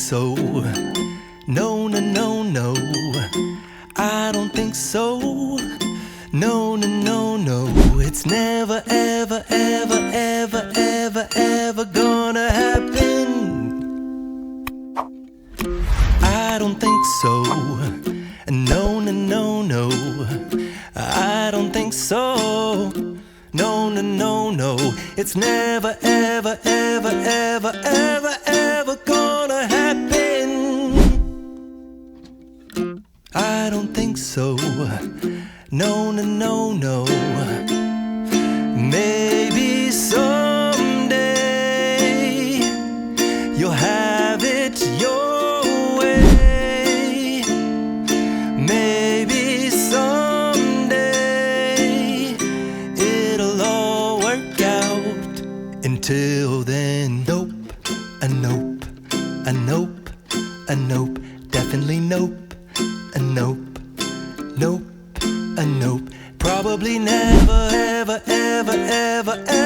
so. No, no, no, no, I don't think so. No, no, no, no, it's never, ever, ever, ever, ever, ever gonna happen. I don't think so. No, no, no, no, I don't think so. No, no, no, no, it's never, ever, ever, ever, ever, ever gonna happen. I don't think so. No, no, no, no. Maybe someday you'll have it your way. Maybe someday it'll all work out. Until then, nope, a nope, a nope, a nope, definitely nope, a nope, nope, a nope. Probably never, ever, ever, ever, ever